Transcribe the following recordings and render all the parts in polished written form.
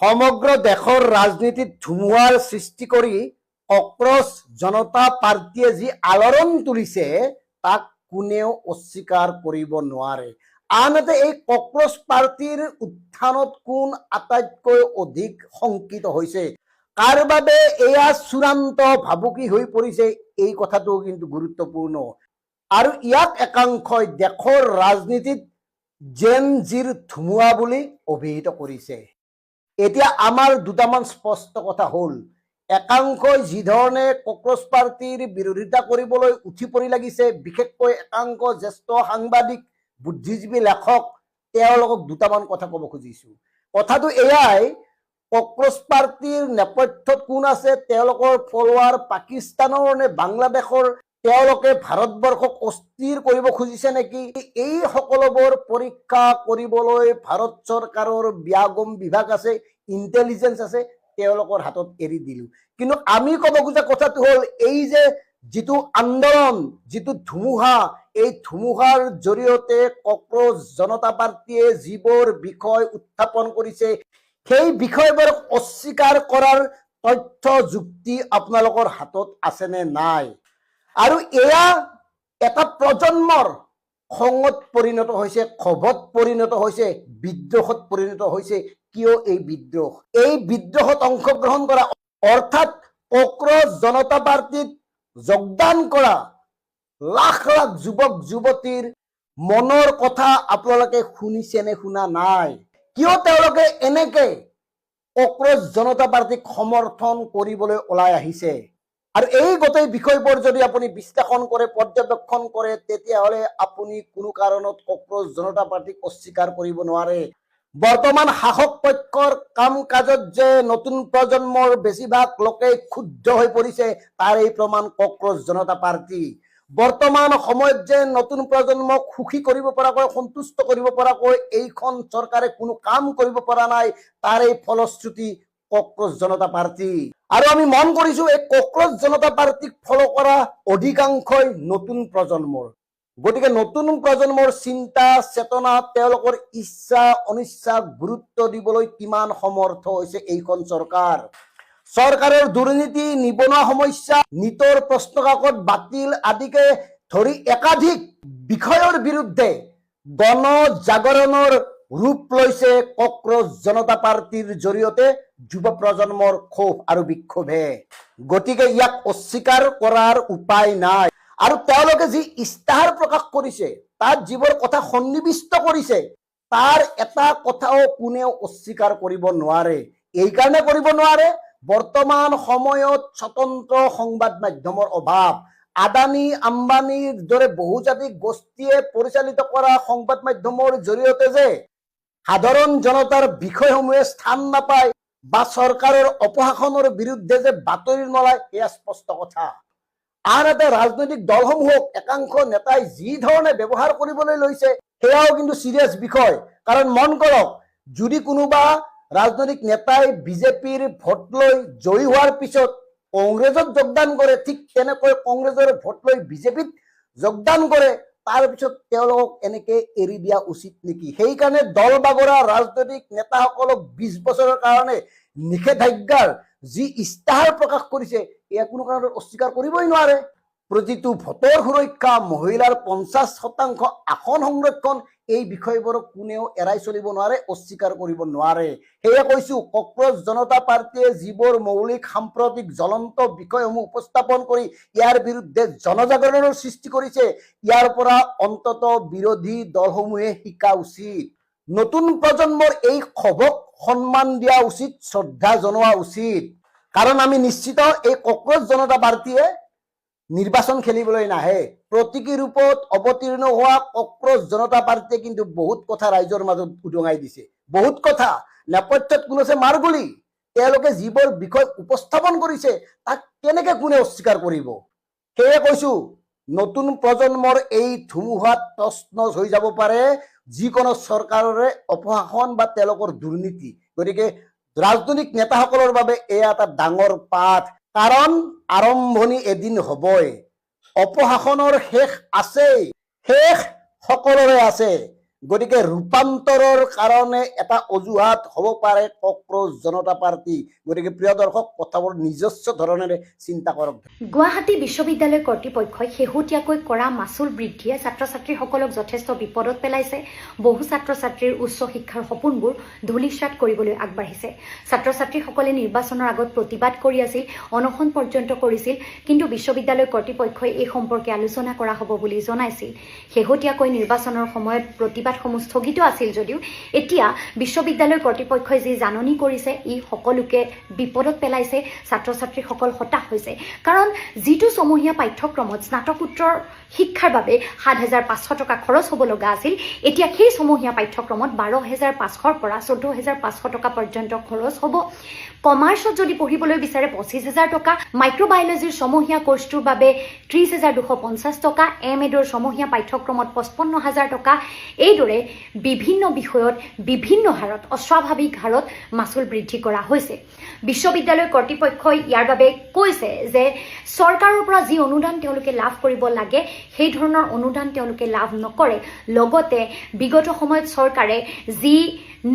সমগ্ৰ দেশৰ ৰাজনীতিত ধুমুহাৰ সৃষ্টি কৰি কক্ৰচ জনতা পাৰ্টীয়ে যি আলোড়ন তুলিছে তাক কোনেও অস্বীকাৰ কৰিব নোৱাৰে। আনহাতে এই কক্ৰচ পাৰ্টীৰ উত্থানত কোন আটাইতকৈ অধিক শংকিত হৈছে, কাৰ বাবে এয়া চূড়ান্ত ভাবুকি হৈ পৰিছে, এই কথাটো কিন্তু গুৰুত্বপূৰ্ণ। আৰু ইয়াক একাংশই দেশৰ ৰাজনীতিত জেন জিৰ ধুমুহা বুলি অভিহিত কৰিছে। এতিয়া আমাৰ দুটামান স্পষ্ট কথা হ'ল, একাংশই যি ধৰণে কক্ৰচ পাৰ্টীৰ বিৰোধিতা কৰিবলৈ উঠি পৰি লাগিছে, বিশেষকৈ একাংশ জ্যেষ্ঠ সাংবাদিক, বুদ্ধিজীৱী, লেখক, তেওঁলোকক দুটামান কথা ক'ব খুজিছো। কথাটো এয়াই, কক্ৰচ পাৰ্টীৰ নেপথ্যত কোন আছে, তেওঁলোকৰ ফলোৱাৰ পাকিস্তানৰ নে বাংলাদেশৰ, তেওঁলোকে ভাৰতবৰ্ষক অস্থিৰ কৰিব খুজিছে নেকি, এই সকলোবোৰ পৰীক্ষা কৰিবলৈ ভাৰত চৰকাৰৰ ব্যাগম বিভাগ আছে, ইণ্টেলিজেন্স আছে, তেওঁলোকৰ হাতত এৰি দিলো। কিন্তু আমি ক'ব খোজা কথাটো হ'ল, এই যে যিটো আন্দোলন, যিটো ধুমুহা, এই ধুমুহাৰ জৰিয়তে কক্ৰচ জনতা পাৰ্টীয়ে যিবোৰ বিষয় উত্থাপন কৰিছে, সেই বিষয়বোৰক অস্বীকাৰ কৰাৰ তথ্য যুক্তি আপোনালোকৰ হাতত আছে নে নাই? আৰু এয়া এটা প্ৰজন্মৰ খঙত পৰিণত হৈছে, ক্ষোভত পৰিণত হৈছে, বিদ্ৰোহত পৰিণত হৈছে। কিয় এই বিদ্ৰোহ? এই বিদ্ৰোহত অংশগ্ৰহণ কৰা, অৰ্থাৎ কক্ৰচ জনতা পাৰ্টীত যোগদান কৰা লাখ লাখ যুৱক যুৱতীৰ মনৰ কথা আপোনালোকে শুনিছে নে শুনা নাই? কিয় তেওঁলোকে এনেকে কক্ৰচ জনতা পাৰ্টীক সমৰ্থন কৰিবলৈ ওলাই আহিছে? আৰু এই গোটেই বিষয়বোৰ যদি আপুনি বিশ্লেষণ কৰে, পৰ্যবেক্ষণ কৰে, তেতিয়াহ'লে আপুনি কোনো কাৰণত কক্ৰচ জনতা পাৰ্টীক অস্বীকাৰ কৰিব নোৱাৰে। বৰ্তমান শাসক পক্ষৰ কাম কাজত যে নতুন প্ৰজন্মৰ বেছিভাগ লোকে ক্ষুব্ধ হৈ পৰিছে, তাৰ এই প্ৰমাণ কক্ৰচ জনতা পাৰ্টী। বৰ্তমান সময়ত যে নতুন প্ৰজন্মক সুখী কৰিব পৰাকৈ, সন্তুষ্ট কৰিব পৰাকৈ এইখন চৰকাৰে কোনো কাম কৰিব পৰা নাই, তাৰ এই ফলশ্ৰুতি কক্ৰচ জনতা পাৰ্টী। আৰু আমি মন কৰিছো, এই কক্ৰচ জনতা পাৰ্টীক ফল' কৰা অধিকাংশই নতুন প্ৰজন্মৰ। গতিকে নতুন প্ৰজন্মৰ চিন্তা চেতনা, তেওঁলোকৰ ইচ্ছা অনিচ্ছাক গুৰুত্ব দিবলৈ কিমান সমৰ্থ হৈছে এইখন চৰকাৰ। চৰকাৰৰ দুৰ্নীতি, নিবনুৱা সমস্যা, নিটৰ প্ৰশ্ন কাকত বাতিল আদিকে ধৰি একাধিক বিষয়ৰ বিৰুদ্ধে গণ জাগৰণৰ ৰূপ লৈছে কক্ৰচ জনতা পাৰ্টীৰ জৰিয়তে যুৱ প্ৰজন্মৰ ক্ষোভ আৰু বিক্ষোভে। গতিকে ইয়াক অস্বীকাৰ কৰাৰ উপায় নাই। আৰু তেওঁলোকে যি ইস্তাহাৰ প্ৰকাশ কৰিছে, তাত যিবোৰ কথা সন্নিৱিষ্ট কৰিছে, তাৰ এটা কথাও কোনেও অস্বীকাৰ কৰিব নোৱাৰে। এইকাৰণে কৰিব নোৱাৰে, বৰ্তমান সময়ত স্বতন্ত্ৰ সংবাদ মাধ্যমৰ অভাৱ। আদানী আম্বানীৰ দৰে বহুজাতিক গোষ্ঠীয়ে পৰিচালিত কৰা সংবাদ মাধ্যমৰ জৰিয়তে যে সাধাৰণ জনতাৰ বিষয়সমূহে স্থান নাপায় বা চৰকাৰৰ অপশাসনৰ বিৰুদ্ধে যে বাতৰি নলায়, এয়া স্পষ্ট কথা। আনহাতে ৰাজনৈতিক দলসমূহক একাংশ নেতাই যি ধৰণে ব্যৱহাৰ কৰিবলৈ লৈছে, সেয়াও কিন্তু চিৰিয়াছ বিষয়। কাৰণ মন কৰক, যদি কোনোবা ৰাজনৈতিক নেতাই বিজেপিৰ ভোট লৈ জয়ী হোৱাৰ পিছত কংগ্ৰেছত যোগদান কৰে, ঠিক তেনেকৈ কংগ্ৰেছৰ ভোট লৈ বিজেপিত যোগদান কৰে, তাৰ পিছত তেওঁলোকক এনেকে এৰি দিয়া উচিত নেকি? সেইকাৰণে দল বাগৰা ৰাজনৈতিক নেতাসকলক 20 বছৰৰ কাৰণে নিষেধাজ্ঞাৰ যি ইস্তাহাৰ প্ৰকাশ কৰিছে, এয়া কোনো কাৰণত অস্বীকাৰ কৰিবই নোৱাৰে। প্ৰতিটো ভোটৰ সুৰক্ষা, মহিলাৰ 50% আসন সংৰক্ষণ, এই বিষয়বোৰক কোনেও এৰাই চলিব নোৱাৰে, অস্বীকাৰ কৰিব নোৱাৰে। সেয়ে কৈছো, কক্ৰচ জনতা পাৰ্টীয়ে যিবোৰ মৌলিক সাম্প্ৰতিক জ্বলন্ত বিষয়সমূহ উপস্থাপন কৰি ইয়াৰ বিৰুদ্ধে জনজাগৰণৰ সৃষ্টি কৰিছে, ইয়াৰ পৰা অন্তত বিৰোধী দলসমূহে শিকা উচিত। নতুন প্ৰজন্মৰ এই ক্ষোভক সন্মান দিয়া উচিত, শ্ৰদ্ধা জনোৱা উচিত। কাৰণ আমি নিশ্চিত, এই কক্ৰচ জনতা পাৰ্টীয়ে নিৰ্বাচন খেলিবলৈ নাহে। প্ৰতীকী ৰূপত অৱতীৰ্ণ হোৱা কক্ৰচ জনতা পাৰ্টীয়ে কিন্তু বহুত কথা ৰাইজৰ মাজত উদঙাই দিছে, বহুত কথা। নেপথ্যত কোন আছে? মাৰগুলি। তেওঁলোকে যিবোৰ বিষয় উপস্থাপন কৰিছে, তাক কেনেকে কোনে অস্বীকাৰ কৰিব? সেয়ে কৈছো, নতুন প্ৰজন্মৰ এই ধুমুহাত তছনছ হৈ যাব পাৰে যিকোনো চৰকাৰৰে অপশাসন বা তেওঁলোকৰ দুৰ্নীতি। গতিকে ৰাজনৈতিক নেতাসকলৰ বাবে এয়া এটা ডাঙৰ পাঠ। কাৰণ আৰম্ভণি এদিন হ'বই, অপশাসনৰ শেষ আছেই, শেষ সকলোৰে আছে। গতিকে ৰূপান্তৰৰ কাৰণে এটা অজুহাত হ'ব পাৰে কক্ৰোচ জনতা পাৰ্টি। গতিকে প্ৰিয় দৰ্শক, কথাবোৰ নিজস্ব ধৰণেৰে চিন্তা কৰক। গুৱাহাটী বিশ্ববিদ্যালয় কৰ্তৃপক্ষই শেহতীয়াকৈ কৰা মাচুল বৃদ্ধিয়ে ছাত্ৰ ছাত্ৰীসকলক যথেষ্ট বিপদত পেলাইছে। বহু ছাত্ৰ ছাত্ৰীৰ উচ্চ শিক্ষাৰ সপোনবোৰ ধূলিসাৎ কৰিবলৈ আগবাঢ়িছে। ছাত্ৰ ছাত্ৰীসকলে নিৰ্বাচনৰ আগত প্ৰতিবাদ কৰি আছিল, অনশন পৰ্যন্ত কৰিছিল, কিন্তু বিশ্ববিদ্যালয় কৰ্তৃপক্ষই এই সম্পৰ্কে আলোচনা কৰা হ'ব বুলি জনাইছিল। শেহতীয়াকৈ নিৰ্বাচনৰ সময়ত প্ৰতিবাদসমূহ স্থগিত আছিল যদিও এতিয়া বিশ্ববিদ্যালয় কৰ্তৃপক্ষই যি জাননী কৰিছে ই সকলোকে বিপদত পেলাইছে। ছাত্ৰ ছাত্ৰীসকল হতাশ হৈছে, কাৰণ যিটো ছমহীয়া পাঠ্যক্ৰমত স্নাতকোত্তৰ শিক্ষাৰ বাবে ৭,৫০০ টকা খৰচ হ'ব লগা আছিল, এতিয়া সেই ছমহীয়া পাঠ্যক্ৰমত ১২,৫০০ৰ পৰা ১৪,৫০০ টকা পৰ্যন্ত খৰচ হ'ব। কমাৰ্চত যদি পঢ়িবলৈ বিচাৰে ২৫,০০০ টকা, মাইক্ৰ'বায়'লজিৰ ছমহীয়া কোৰ্চটোৰ বাবে ৩০,২৫০ টকা, এম.এডৰ ছমহীয়া পাঠ্যক্ৰমত ৫৫,০০০ টকা। এইদৰে বিভিন্ন বিষয়ত বিভিন্ন হাৰত, অস্বাভাৱিক হাৰত মাচুল বৃদ্ধি কৰা হৈছে। বিশ্ববিদ্যালয় কৰ্তৃপক্ষই ইয়াৰ বাবে কৈছে যে চৰকাৰৰ পৰা যি অনুদান তেওঁলোকে লাভ কৰিব লাগে সেই ধৰণৰ অনুদান তেওঁলোকে লাভ নকৰে। লগতে বিগত সময়ত চৰকাৰে যি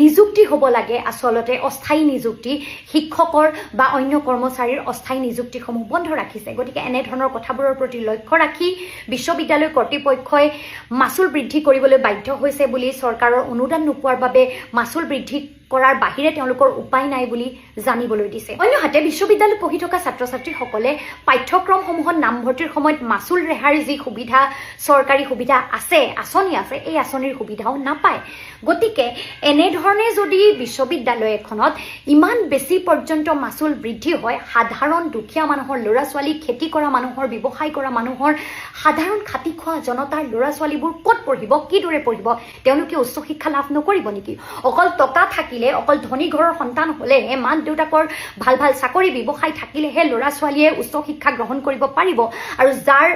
নিযুক্তি হ'ব লাগে, আচলতে অস্থায়ী নিযুক্তি, শিক্ষকৰ বা অন্য কৰ্মচাৰীৰ অস্থায়ী নিযুক্তিসমূহ বন্ধ ৰাখিছে। গতিকে এনেধৰণৰ কথাবোৰৰ প্ৰতি লক্ষ্য ৰাখি বিশ্ববিদ্যালয় কৰ্তৃপক্ষই মাচুল বৃদ্ধি কৰিবলৈ বাধ্য হৈছে বুলি, চৰকাৰৰ অনুদান নোপোৱাৰ বাবে মাচুল বৃদ্ধি কৰাৰ বাহিৰে তেওঁলোকৰ উপায় নাই বুলি জানিবলৈ দিছে। অন্যহাতে বিশ্ববিদ্যালয়ত পঢ়ি থকা ছাত্ৰ ছাত্ৰীসকলে পাঠ্যক্ৰমসমূহত নামভৰ্তিৰ সময়ত মাচুল ৰেহাইৰ যি সুবিধা, চৰকাৰী সুবিধা আছে, আঁচনি আছে, এই আঁচনিৰ সুবিধাও নাপায়। গতিকে এনেধৰণে যদি বিশ্ববিদ্যালয় এখনত ইমান বেছি পৰ্যন্ত মাচুল বৃদ্ধি হয়, সাধাৰণ দুখীয়া মানুহৰ ল'ৰা ছোৱালী, খেতি কৰা মানুহৰ, ব্যৱসায় কৰা মানুহৰ, সাধাৰণ খাটি খোৱা জনতাৰ ল'ৰা ছোৱালীবোৰ ক'ত পঢ়িব, কিদৰে পঢ়িব? তেওঁলোকে উচ্চ শিক্ষা লাভ নকৰিব নেকি? অকল টকা থাকিলে, অকল ধনী ঘৰৰ সন্তান হ'লেহে, মাক দেউতাকৰ ভাল ভাল চাকৰি ব্যৱসায় থাকিলেহে ল'ৰা ছোৱালীয়ে উচ্চ শিক্ষা গ্ৰহণ কৰিব পাৰিব। আৰু যাৰ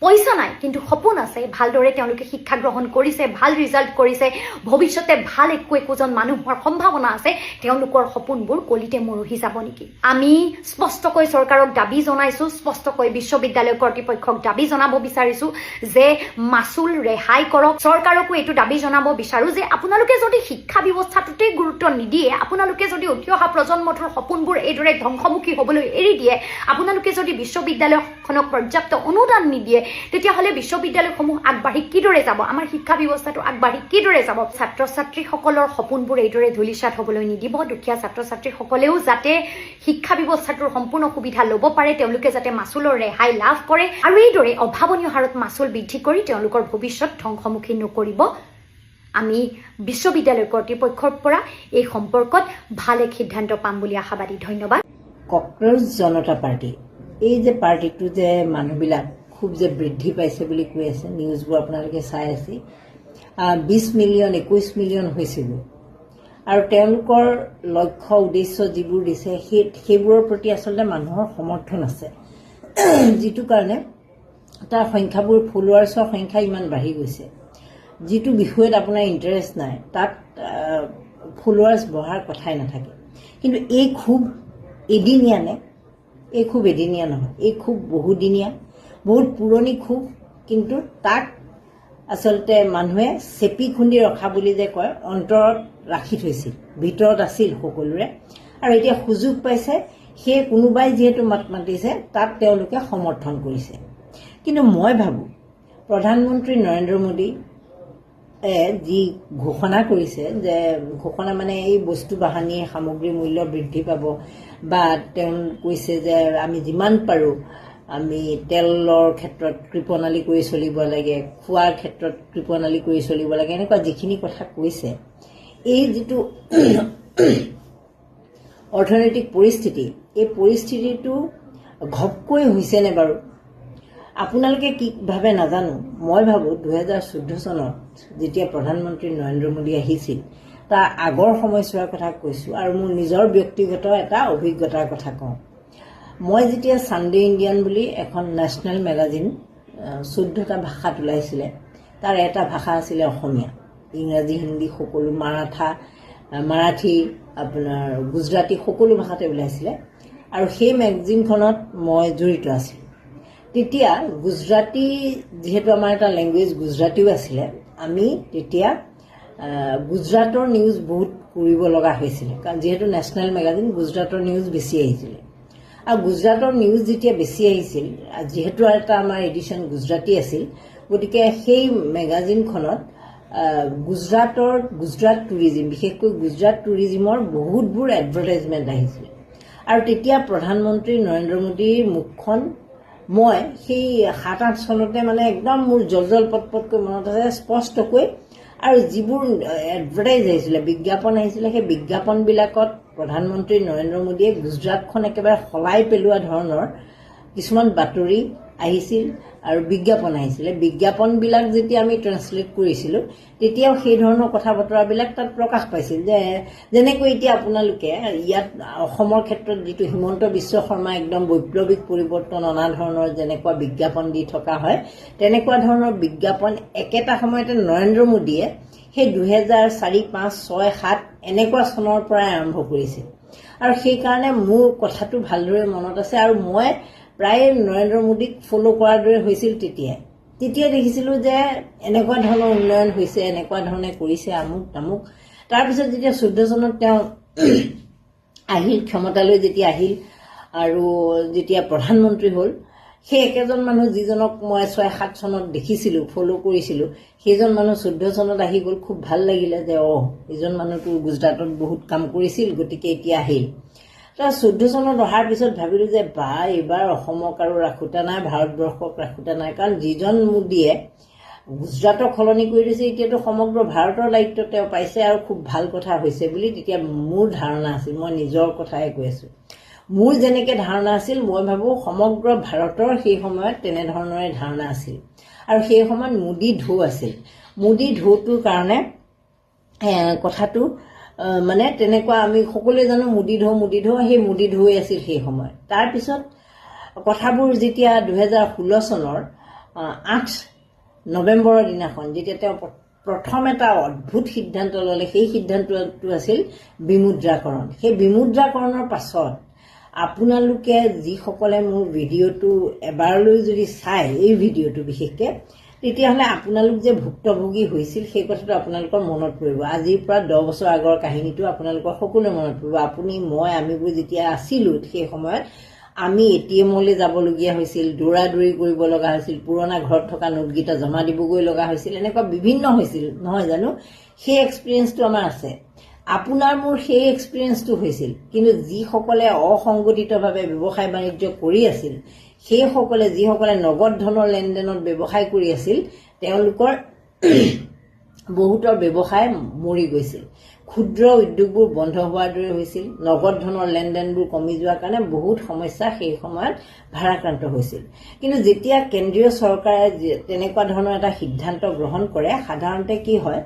পইচা নাই কিন্তু সপোন আছে, ভালদৰে তেওঁলোকে শিক্ষা গ্ৰহণ কৰিছে, ভাল ৰিজাল্ট কৰিছে, ভৱিষ্যতে ভাল একোজন মানুহ হোৱাৰ সম্ভাৱনা আছে, তেওঁলোকৰ সপোনবোৰ কলিতে মৰহি যাব নেকি? আমি স্পষ্টকৈ চৰকাৰক দাবী জনাইছোঁ, স্পষ্টকৈ বিশ্ববিদ্যালয় কৰ্তৃপক্ষক দাবী জনাব বিচাৰিছোঁ যে মাচুল ৰেহাই কৰক। চৰকাৰকো এইটো দাবী জনাব বিচাৰোঁ যে আপোনালোকে যদি শিক্ষা ব্যৱস্থাটোতেই গুৰুত্ব নিদিয়ে, আপোনালোকে যদি উঠি অহা প্ৰজন্মটোৰ সপোনবোৰ এইদৰে ধ্বংসমুখী হ'বলৈ এৰি দিয়ে, আপোনালোকে যদি বিশ্ববিদ্যালয়খনক পৰ্যাপ্ত অনুদান নিদিয়ে, তেতিয়াহ'লে বিশ্ববিদ্যালয়সমূহ আগবাঢ়ি কিদৰে যাব? আমাৰ শিক্ষা ব্যৱস্থাটো আগবাঢ়ি কিদৰে যাব? ছাত্ৰ ছাত্ৰীসকলৰ সপোনবোৰ এইদৰে ধূলিসাৎ হ'বলৈ নিদিব। দুখীয়া ছাত্ৰ ছাত্ৰীসকলেও যাতে শিক্ষা ব্যৱস্থাটোৰ সম্পূৰ্ণ সুবিধা ল'ব পাৰে, তেওঁলোকে যাতে মাচুলৰ ৰেহাই লাভ কৰে, আৰু এইদৰে অভাৱনীয় হাৰত মাচুল বৃদ্ধি কৰি তেওঁলোকৰ ভৱিষ্যত ধ্বংসমুখী নকৰিব। আমি বিশ্ববিদ্যালয় কৰ্তৃপক্ষৰ পৰা এই সম্পৰ্কত ভাল এক সিদ্ধান্ত পাম বুলি আশাবাদী। ধন্যবাদ। কক্ৰোচ জনতা পাৰ্টি, এই যে পাৰ্টিটো যে মানুহবিলাক খুব যে বৃদ্ধি পাইছে বুলি কৈ আছে, নিউজবোৰ আপোনালোকে চাই আছে, 20 মিলিয়ন 21 মিলিয়ন হৈছিল। আৰু তেওঁলোকৰ লক্ষ্য উদ্দেশ্য যিবোৰ দিছে সেইবোৰৰ প্ৰতি আচলতে মানুহৰ সমৰ্থন আছে, যিটো কাৰণে তাৰ সংখ্যাবোৰ, ফলোৱাৰ্ছৰ সংখ্যা ইমান বাঢ়ি গৈছে। যিটো বিষয়ত আপোনাৰ ইণ্টাৰেষ্ট নাই তাত ফলোৱাৰ্ছ বঢ়াৰ কথাই নাথাকে। কিন্তু এই খুব এদিনীয়া নে? এই খুব এদিনীয়া নহয়, এই খুব বহুদিনীয়া, বহুত পুৰণি খুব। কিন্তু তাক আচলতে মানুহে চেপি খুন্দি ৰখা বুলি যে কয়, অন্তৰত ৰাখি থৈছিল, ভিতৰত আছিল সকলোৰে, আৰু এতিয়া সুযোগ পাইছে, সেই কোনোবাই যিহেতু মাত মাতিছে তাত তেওঁলোকে সমৰ্থন কৰিছে। কিন্তু মই ভাবোঁ প্ৰধানমন্ত্ৰী নৰেন্দ্ৰ মোদী যি ঘোষণা কৰিছে, যে ঘোষণা মানে এই বস্তু বাহানিৰ সামগ্ৰীৰ মূল্য বৃদ্ধি পাব, বা তেওঁ কৈছে যে আমি যিমান পাৰোঁ আমি তেলৰ ক্ষেত্ৰত কৃপণালী কৰি চলিব লাগে, খোৱাৰ ক্ষেত্ৰত কৃপণালী কৰি চলিব লাগে, এনেকুৱা যিখিনি কথা কৈছে, এই যিটো অৰ্থনৈতিক পৰিস্থিতি, এই পৰিস্থিতিটো ঘপকৈ হৈছেনে বাৰু? আপোনালোকে কি ভাবে নাজানো। মই ভাবোঁ 2014 চনত যেতিয়া প্ৰধানমন্ত্ৰী নৰেন্দ্ৰ মোদী আহিছিল, তাৰ আগৰ সময়ছোৱাৰ কথা কৈছোঁ, আৰু মোৰ নিজৰ ব্যক্তিগত এটা অভিজ্ঞতাৰ কথা কওঁ। মই যেতিয়া ছানডে ইণ্ডিয়ান বুলি এখন নেশ্যনেল মেগাজিন 14টা ভাষাত ওলাইছিলে, তাৰ এটা ভাষা আছিলে অসমীয়া, ইংৰাজী, হিন্দী সকলো, মাৰাঠী, আপোনাৰ গুজৰাটী সকলো ভাষাতে ওলাইছিলে, আৰু সেই মেগাজিনখনত মই জড়িত আছিলোঁ। তেতিয়া গুজৰাটী, যিহেতু আমাৰ এটা লেংগুৱেজ গুজৰাটীও আছিলে, আমি তেতিয়া গুজৰাটৰ নিউজ বহুত কৰিব লগা হৈছিলে, কাৰণ যিহেতু নেশ্যনেল মেগাজিন গুজৰাটৰ নিউজ বেছি আহিছিলে। আৰু গুজৰাটৰ নিউজ যেতিয়া বেছি আহিছিল, যিহেতু এটা আমাৰ এডিশ্যন গুজৰাটী আছিল, গতিকে সেই মেগাজিনখনত গুজৰাট টুৰিজিম, বিশেষকৈ গুজৰাট টুৰিজিমৰ বহুতবোৰ এডভাৰটাইজমেণ্ট আহিছিল। আৰু তেতিয়া প্ৰধানমন্ত্ৰী নৰেন্দ্ৰ মোদীৰ মুখখন মই সেই ৭-৮ চনতে মানে একদম মোৰ জল পটকৈ মনত আছে স্পষ্টকৈ। আৰু যিবোৰ এডভাৰটাইজ আহিছিলে, বিজ্ঞাপন আহিছিলে, সেই বিজ্ঞাপনবিলাকত প্ৰধানমন্ত্ৰী নৰেন্দ্ৰ মোদীয়ে গুজৰাটখন একেবাৰে সলাই পেলোৱা ধৰণৰ কিছুমান বাতৰি আহিছিল আৰু বিজ্ঞাপন আহিছিলে। বিজ্ঞাপনবিলাক যেতিয়া আমি ট্ৰেন্সলেট কৰিছিলোঁ, তেতিয়াও সেই ধৰণৰ কথা বতৰাবিলাক তাত প্ৰকাশ পাইছিল। যেনেকৈ এতিয়া আপোনালোকে ইয়াত অসমৰ ক্ষেত্ৰত যিটো হিমন্ত বিশ্ব শৰ্মা একদম বৈপ্লৱিক পৰিৱৰ্তন অনা ধৰণৰ যেনেকুৱা বিজ্ঞাপন দি থকা হয়, তেনেকুৱা ধৰণৰ বিজ্ঞাপন একেটা সময়তে নৰেন্দ্ৰ মোদীয়ে সেই 2004, 5, 6, 7 এনেকুৱা চনৰ পৰাই আৰম্ভ কৰিছিল। আৰু সেইকাৰণে মোৰ কথাটো ভালদৰে মনত আছে। আৰু মই প্ৰায় নৰেন্দ্ৰ মোদীক ফ'ল' কৰাৰ দৰে হৈছিল। তেতিয়াই দেখিছিলোঁ যে এনেকুৱা ধৰণৰ উন্নয়ন হৈছে, এনেকুৱা ধৰণে কৰিছে, আমুক তামুক। তাৰপিছত যেতিয়া 14 চনত তেওঁ আহিল, ক্ষমতালৈ যেতিয়া আহিল আৰু যেতিয়া প্ৰধানমন্ত্ৰী হ'ল, সেই একেজন মানুহ যিজনক মই 6-7 চনত দেখিছিলোঁ, ফ'ল' কৰিছিলোঁ, সেইজন মানুহ 14 চনত আহি গ'ল। খুব ভাল লাগিলে যে এইজন মানুহটো গুজৰাটত বহুত কাম কৰিছিল, গতিকে এতিয়া আহিল। তাৰ 14 চনত অহাৰ পিছত ভাবিলোঁ যে এইবাৰ অসমক আৰু ৰাখোতা নাই, ভাৰতবৰ্ষক ৰাখোতা নাই, কাৰণ যিজন মোদীয়ে গুজৰাটক সলনি কৰি দিছে, এতিয়াতো সমগ্ৰ ভাৰতৰ দায়িত্ব তেওঁ পাইছে আৰু খুব ভাল কথা হৈছে বুলি তেতিয়া মোৰ ধাৰণা আছিল। মই নিজৰ কথাই কৈ আছোঁ। মোৰ যেনেকৈ ধাৰণা আছিল, মই ভাবোঁ সমগ্ৰ ভাৰতৰ সেই সময়ত তেনেধৰণৰে ধাৰণা আছিল। আৰু সেই সময়ত মোদী ঢৌ আছিল। মোদী ঢৌটোৰ কাৰণে কথাটো মানে তেনেকুৱা আমি সকলোৱে জানো মোদী ঢৌ, সেই মোদী ঢৌৱে আছিল সেই সময়ত। তাৰপিছত কথাবোৰ যেতিয়া 2016 চনৰ 8 নৱেম্বৰৰ দিনাখন যেতিয়া তেওঁ প্ৰথম এটা অদ্ভুত সিদ্ধান্ত ল'লে, সেই সিদ্ধান্তটো আছিল বিমুদ্ৰাকৰণ। সেই বিমুদ্ৰাকৰণৰ পাছত আপোনালোকে যিসকলে মোৰ ভিডিঅ'টো এবাৰলৈ যদি চায়, এই ভিডিঅ'টো বিশেষকৈ, তেতিয়াহ'লে আপোনালোক যে ভুক্তভোগী হৈছিল সেই কথাটো আপোনালোকৰ মনত পৰিব। আজিৰ পৰা 10 বছৰ আগৰ কাহিনীটো আপোনালোকৰ সকলোৱে মনত পৰিব। আপুনি, মই, আমিবোৰ যেতিয়া আছিলোঁ সেই সময়ত আমি ATM-লৈ যাবলগীয়া হৈছিল, দৌৰা-দৌৰি কৰিব লগা হৈছিল, পুৰণা ঘৰত থকা নোটকেইটা জমা দিবগৈ লগা হৈছিল, এনেকুৱা বিভিন্ন হৈছিল নহয় জানো? সেই এক্সপিৰিয়েঞ্চটো আমাৰ আছে। আপোনাৰ মোৰ সেই এক্সপিৰিয়েঞ্চটো হৈছিল। কিন্তু যিসকলে অসংগঠিতভাৱে ব্যৱসায় বাণিজ্য কৰি আছিল, সেইসকলে যিসকলে নগদ ধনৰ লেনদেনত ব্যৱসায় কৰি আছিল, তেওঁলোকৰ বহুতৰ ব্যৱসায় মৰি গৈছিল। ক্ষুদ্ৰ উদ্যোগবোৰ বন্ধ হোৱাৰ দৰে হৈছিল। নগদ ধনৰ লেনদেনবোৰ কমি যোৱাৰ কাৰণে বহুত সমস্যা সেই সময়ত ভাৰাক্ৰান্ত হৈছিল। কিন্তু যেতিয়া কেন্দ্ৰীয় চৰকাৰে তেনেকুৱা ধৰণৰ এটা সিদ্ধান্ত গ্ৰহণ কৰে, সাধাৰণতে কি হয়,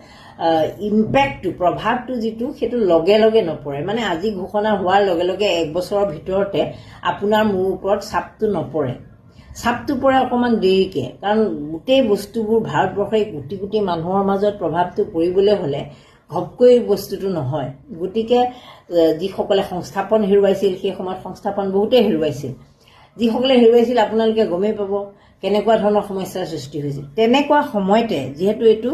ইম্পেক্টটো, প্ৰভাৱটো যিটো, সেইটো লগে লগে নপৰে। মানে আজি ঘোষণা হোৱাৰ লগে লগে 1 বছৰৰ ভিতৰতে আপোনাৰ মোৰ ওপৰত চাপটো নপৰে। চাপটো পৰে অকণমান দেৰিকৈ, কাৰণ গোটেই বস্তুবোৰ ভাৰতবৰ্ষৰ কোটি কোটি মানুহৰ মাজত প্ৰভাৱটো পৰিবলৈ হ'লে ঘপকৈ বস্তুটো নহয়। গতিকে যিসকলে সংস্থাপন হেৰুৱাইছিল, সেই সময়ত সংস্থাপন বহুতেই হেৰুৱাইছিল। যিসকলে হেৰুৱাইছিল আপোনালোকে গমেই পাব কেনেকুৱা ধৰণৰ সমস্যাৰ সৃষ্টি হৈছিল। তেনেকুৱা সময়তে, যিহেতু এইটো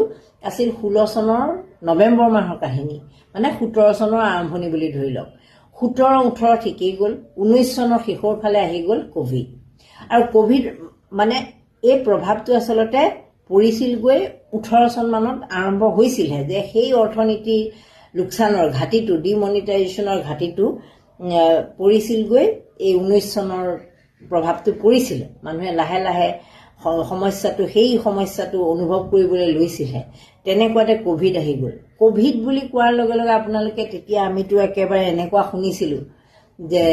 আছিল 16 চনৰ নৱেম্বৰ মাহৰ কাহিনী, মানে 17 চনৰ আৰম্ভণি বুলি ধৰি লওক। 17-18 ঠিকেই গ'ল, 19 চনৰ শেষৰ ফালে আহি গ'ল ক'ভিড। আৰু ক'ভিড মানে এই প্ৰভাৱটো আচলতে পৰিছিলগৈ 18 চন মানত আৰম্ভ হৈছিলহে, যে সেই অৰ্থনীতিৰ লোকচানৰ ঘাটিটো, ডিমনিটাইজেশ্যনৰ ঘাটিটো পৰিছিলগৈ এই 19 চনৰ প্ৰভাৱটো পৰিছিলে। মানুহে লাহে লাহে সেই সমস্যাটো অনুভৱ কৰিবলৈ লৈছিলহে। তেনেকুৱাতে ক'ভিড আহি গ'ল। ক'ভিড বুলি কোৱাৰ লগে লগে আপোনালোকে তেতিয়া আমিতো একেবাৰে এনেকুৱা শুনিছিলোঁ যে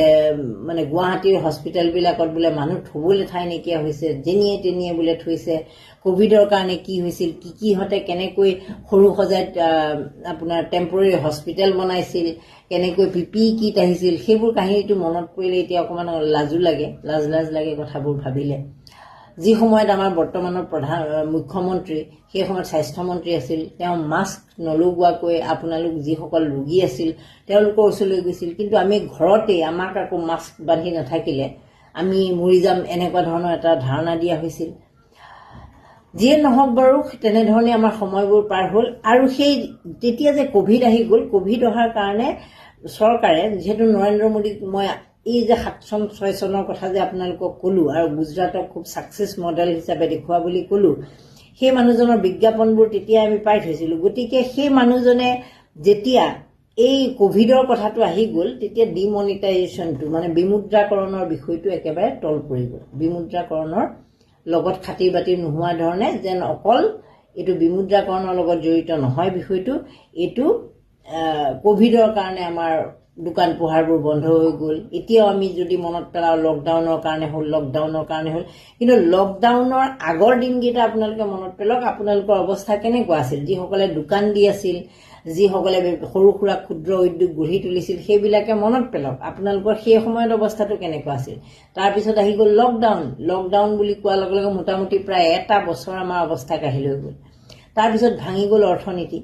মানে গুৱাহাটীৰ হস্পিটেলবিলাকত বোলে মানুহ থ'বলৈ ঠাই নাইকিয়া হৈছে, যেনিয়ে তেনিয়ে বোলে থৈছে। ক'ভিডৰ কাৰণে কি হৈছিল, কিহঁতে কেনেকৈ সৰু সজাইত আপোনাৰ টেম্পৰেৰী হস্পিটেল বনাইছিল, কেনেকৈ PPE কিট আহিছিল, সেইবোৰ কাহিনীটো মনত পৰিলে এতিয়া অকণমান লাজো লাগে, লাজ লাগে কথাবোৰ ভাবিলে। যি সময়ত আমাৰ বৰ্তমানৰ মুখ্যমন্ত্ৰী, সেই সময়ত স্বাস্থ্যমন্ত্ৰী আছিল, তেওঁ মাস্ক নলগোৱাকৈ আপোনালোক যিসকল ৰোগী আছিল তেওঁলোকৰ ওচৰলৈ গৈছিল। কিন্তু আমি ঘৰতেই, আমাক আকৌ মাস্ক বান্ধি নাথাকিলে আমি মৰি যাম, এনেকুৱা ধৰণৰ এটা ধাৰণা দিয়া হৈছিল। যিয়ে নহওক বাৰু তেনেধৰণে আমাৰ সময়বোৰ পাৰ হ'ল আৰু সেই তেতিয়া যে কোভিড আহি গ'ল, কোভিড অহাৰ কাৰণে চৰকাৰে যিহেতু নৰেন্দ্ৰ মোদীক মই এই যে 7 চন 6 চনৰ কথা যে আপোনালোকক ক'লো আৰু গুজৰাটক খুব ছাকচেছ মডেল হিচাপে দেখুওৱা বুলি ক'লো, সেই মানুহজনৰ বিজ্ঞাপনবোৰ তেতিয়া আমি পাই থৈছিলোঁ। গতিকে সেই মানুহজনে যেতিয়া এই কোভিডৰ কথাটো আহি গ'ল, তেতিয়া ডিমনিটাইজেশ্যনটো মানে বিমুদ্ৰাকৰণৰ বিষয়টো একেবাৰে তল পৰি গ'ল। বিমুদ্ৰাকৰণৰ লগত খাতিৰ বাতিৰ নোহোৱা ধৰণে যেন অকল এইটো বিমুদ্ৰাকৰণৰ লগত জড়িত নহয় বিষয়টো, এইটো কোভিডৰ কাৰণে আমাৰ দোকান পোহাৰবোৰ বন্ধ হৈ গ'ল। এতিয়াও আমি যদি মনত পেলাওঁ লকডাউনৰ কাৰণে হ'ল, কিন্তু লকডাউনৰ আগৰ দিনকেইটা আপোনালোকে মনত পেলাওক, আপোনালোকৰ অৱস্থা কেনেকুৱা আছিল। যিসকলে দোকান দি আছিল, যিসকলে সৰু সুৰা ক্ষুদ্ৰ উদ্যোগ গঢ়ি তুলিছিল, সেইবিলাকে মনত পেলাওক আপোনালোকৰ সেই সময়ত অৱস্থাটো কেনেকুৱা আছিল। তাৰপিছত আহি গ'ল লকডাউন বুলি কোৱাৰ লগে লগে মোটামুটি প্ৰায় 1 বছৰ আমাৰ অৱস্থা কাহিল হৈ গ'ল। তাৰপিছত ভাঙি গ'ল অৰ্থনীতি।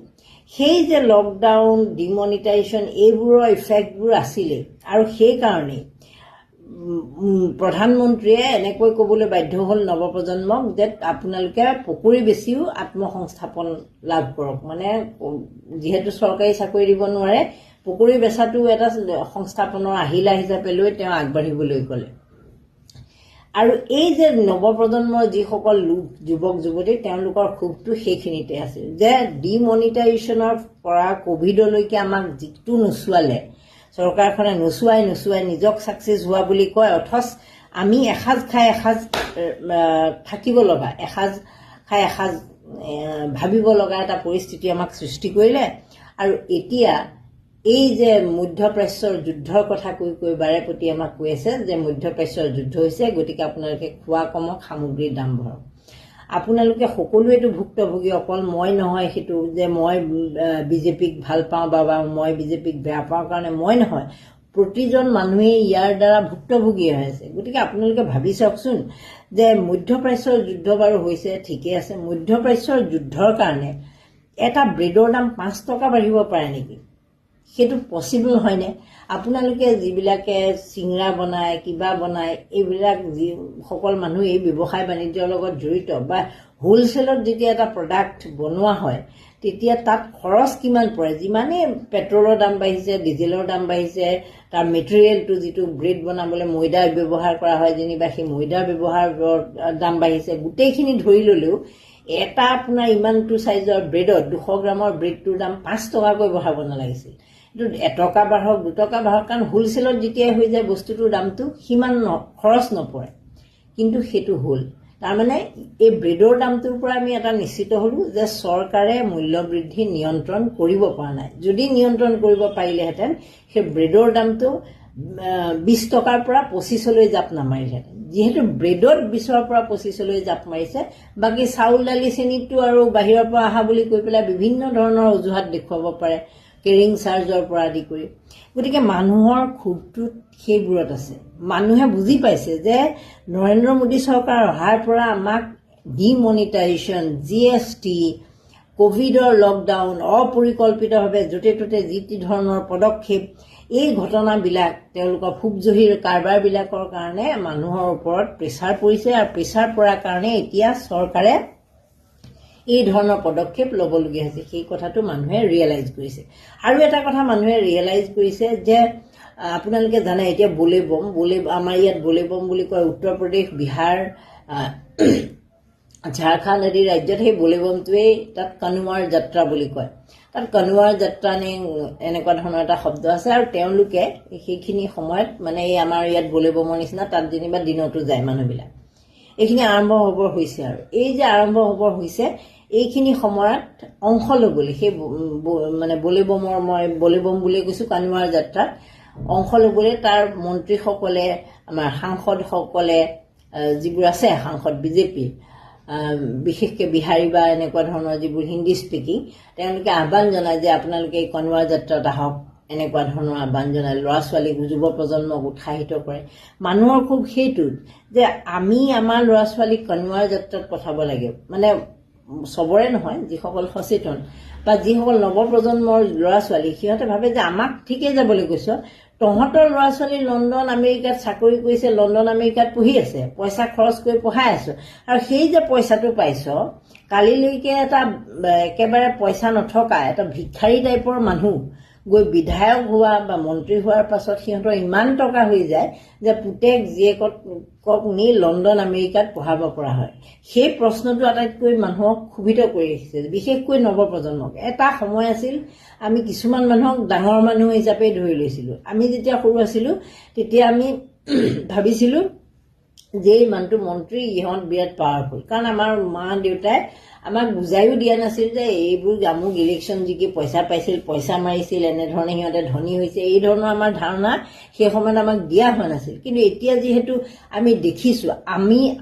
সেই যে লকডাউন, ডিমনিটাইজেশ্যন এইবোৰৰ ইফেক্টবোৰ আছিলে আৰু সেইকাৰণেই প্ৰধানমন্ত্ৰীয়ে এনেকৈ ক'বলৈ বাধ্য হ'ল নৱপ্ৰজন্মক যে আপোনালোকে পকুৰি বেছিও আত্মসংস্থাপন লাভ কৰক। মানে যিহেতু চৰকাৰী চাকৰি দিব নোৱাৰে, পকুৰি বেচাটো এটা সংস্থাপনৰ আহিলা হিচাপে লৈ তেওঁ আগবাঢ়িবলৈ ক'লে। আৰু এই যে নৱপ্ৰজন্মৰ যিসকল লোক যুৱক যুৱতী, তেওঁলোকৰ ক্ষোভটো সেইখিনিতে আছিল যে ডিমনিটাইজেশ্যনৰ পৰা কোভিডলৈকে আমাক যিটো নোচোৱালে, চৰকাৰখনে নোচোৱাই নিজক ছাকচেছ হোৱা বুলি কয়, অথচ আমি এসাঁজ খাই এসাঁজ থাকিব লগা, এসাঁজ খাই এসাঁজ ভাবিব লগা এটা পৰিস্থিতি আমাক সৃষ্টি কৰিলে। আৰু এতিয়া এই যে মধ্যপ্ৰাচ্যৰ যুদ্ধৰ কথা কৈ বাৰে প্ৰতি আমাক কৈ আছে যে মধ্যপ্ৰাচ্যৰ যুদ্ধ হৈছে, গতিকে আপোনালোকে খোৱা কমক, সামগ্ৰীৰ দাম বঢ়াওক। আপোনালোকে সকলোৱেতো ভুক্তভোগী, অকল মই নহয়। সেইটো যে মই বিজেপিক ভাল পাওঁ বা মই বিজেপিক বেয়া পাওঁ কাৰণে মই নহয়, প্ৰতিজন মানুহে ইয়াৰ দ্বাৰা ভুক্তভোগী হৈ আছে। গতিকে আপোনালোকে ভাবি চাওকচোন যে মধ্যপ্ৰাচ্যৰ যুদ্ধ বাৰু হৈছে, ঠিকে আছে, মধ্যপ্ৰাচ্যৰ যুদ্ধৰ কাৰণে এটা ব্ৰেডৰ দাম 5 টকা বাঢ়িব পাৰে নেকি? সেইটো পচিবল হয়নে? আপোনালোকে যিবিলাকে চিংৰা বনায়, কিবা বনায়, এইবিলাক যিসকল মানুহ এই ব্যৱসায় বাণিজ্যৰ লগত জড়িত বা হোলচেলত যেতিয়া এটা প্ৰডাক্ট বনোৱা হয়, তেতিয়া তাত খৰচ কিমান পৰে। যিমানেই পেট্ৰলৰ দাম বাঢ়িছে, ডিজেলৰ দাম বাঢ়িছে, তাৰ মেটেৰিয়েলটো যিটো ব্ৰেড বনাবলৈ ময়দা ব্যৱহাৰ কৰা হয়, যেনিবা সেই ময়দা ব্যৱহাৰৰ দাম বাঢ়িছে। গোটেইখিনি ধৰি ল'লেও এটা আপোনাৰ ইমানটো চাইজৰ ব্ৰেডত 200 গ্ৰামৰ ব্ৰেডটোৰ দাম 5 টকাকৈ বঢ়াব নালাগিছিল। কিন্তু 1 টকা বাঢ়ক, 2 টকা বাঢ়ক, কাৰণ হোলচেলত যেতিয়াই হৈ যায় বস্তুটোৰ দামটো সিমান খৰচ নপৰে। কিন্তু সেইটো হ'ল তাৰমানে এই ব্ৰেডৰ দামটোৰ পৰা আমি এটা নিশ্চিত হ'লোঁ যে চৰকাৰে মূল্য বৃদ্ধি নিয়ন্ত্ৰণ কৰিব পৰা নাই। যদি নিয়ন্ত্ৰণ কৰিব পাৰিলেহেঁতেন সেই ব্ৰেডৰ দামটো 20 টকাৰ পৰা 25লৈ জাপ নামাৰিলেহেঁতেন। যিহেতু ব্ৰেডত 20ৰ পৰা 25লৈ জাপ মাৰিছে, বাকী চাউল দালি চেনিটো আৰু বাহিৰৰ পৰা অহা বুলি কৈ পেলাই বিভিন্ন ধৰণৰ অজুহাত দেখুৱাব পাৰে, কেৰিং চাৰ্জৰ পৰা আদি কৰি। গতিকে মানুহৰ ক্ষোভটো সেইবোৰত আছে। মানুহে বুজি পাইছে যে নৰেন্দ্ৰ মোদী চৰকাৰ অহাৰ পৰা আমাক ডিমনিটাইজেশ্যন, GST, কোভিডৰ লকডাউন, অপৰিকল্পিতভাৱে য'তে ত'তে যি টি ধৰণৰ পদক্ষেপ, এই ঘটনাবিলাক তেওঁলোকৰ ফুকজহিৰ কাৰবাৰবিলাকৰ কাৰণে মানুহৰ ওপৰত প্ৰেছাৰ পৰিছে। আৰু প্ৰেছাৰ পৰাৰ কাৰণে এতিয়া চৰকাৰে এই ধৰণৰ পদক্ষেপ ল'বলগীয়া হৈছে। সেই কথাটো মানুহে ৰিয়েলাইজ কৰিছে। আৰু এটা কথা মানুহে ৰিয়েলাইজ কৰিছে যে আপোনালোকে জানে এতিয়া আমাৰ ইয়াত বলেবম বুলি কয়, উত্তৰ প্ৰদেশ, বিহাৰ, ঝাৰখণ্ড আদি ৰাজ্যত সেই বলেবমটোৱেই তাত কনুৱাৰ যাত্ৰা বুলি কয়। তাত কনুৱাৰ যাত্ৰা নে এনেকুৱা ধৰণৰ এটা শব্দ আছে। আৰু তেওঁলোকে সেইখিনি সময়ত মানে এই আমাৰ ইয়াত বলেবমৰ নিচিনা তাত যেনিবা দিনতো যায় মানুহবিলাক। এইখিনি আৰম্ভ হ'বৰ হৈছে। আৰু এই যে আৰম্ভ হ'বৰ হৈছে, এইখিনি সময়ত অংশ ল'বলৈ সেই মানে মই বলেবম বুলি কৈছোঁ, কানুৱাৰ যাত্ৰাত অংশ ল'বলৈ তাৰ মন্ত্ৰীসকলে, আমাৰ সাংসদসকলে যিবোৰ আছে, সাংসদ বিজেপিৰ, বিশেষকৈ বিহাৰী বা এনেকুৱা ধৰণৰ যিবোৰ হিন্দী স্পিকিং, তেওঁলোকে আহ্বান জনায় যে আপোনালোকে এই কনুৱাৰ যাত্ৰাত আহক, এনেকুৱা ধৰণৰ আহ্বান জনায়। ল'ৰা ছোৱালীক, যুৱ প্ৰজন্মক উৎসাহিত কৰে। মানুহৰ খুব সেইটোত যে আমি আমাৰ ল'ৰা ছোৱালীক কনুৱাৰ যাত্ৰাত পঠাব লাগে। মানে চবৰে নহয়, যিসকল সচেতন বা যিসকল নৱপ্ৰজন্মৰ ল'ৰা ছোৱালী, সিহঁতে ভাবে যে আমাক ঠিকেই যাবলৈ কৈছ, তহঁতৰ ল'ৰা ছোৱালী লণ্ডন আমেৰিকাত চাকৰি কৰিছে, লণ্ডন আমেৰিকাত পঢ়ি আছে, পইচা খৰচ কৰি পঢ়াই আছো, আৰু সেই যে পইচাটো পাইছ, কালিলৈকে এটা একেবাৰে পইচা নথকা এটা ভিক্ষাৰী টাইপৰ মানুহ গৈ বিধায়ক হোৱা বা মন্ত্ৰী হোৱাৰ পাছত সিহঁতৰ ইমান টকা হৈ যায় যে পুতেক জীয়েকক নি লণ্ডন আমেৰিকাত পঢ়াব পৰা হয়। সেই প্ৰশ্নটো আটাইতকৈ মানুহক ক্ষোভিত কৰি ৰাখিছে, বিশেষকৈ নৱপ্ৰজন্মক। এটা সময় আছিল আমি কিছুমান মানুহক ডাঙৰ মানুহ হিচাপে ধৰি লৈছিলোঁ। আমি যেতিয়া সৰু আছিলোঁ তেতিয়া আমি ভাবিছিলোঁ যে এই মানুহটো মন্ত্ৰী, ইহঁত বিৰাট পাৱাৰফুল। কাৰণ আমাৰ মা দেউতাই আমাক বুজাইও দিয়া নাছিল যে এইবোৰ আমুক ইলেকশ্যন জিকি পইচা পাইছিল, পইচা মাৰিছিল, এনেধৰণে সিহঁতে ধনী হৈছে, এই ধৰণৰ আমাৰ ধাৰণা সেই সময়ত আমাক দিয়া হোৱা নাছিল। কিন্তু এতিয়া যিহেতু আমি দেখিছোঁ,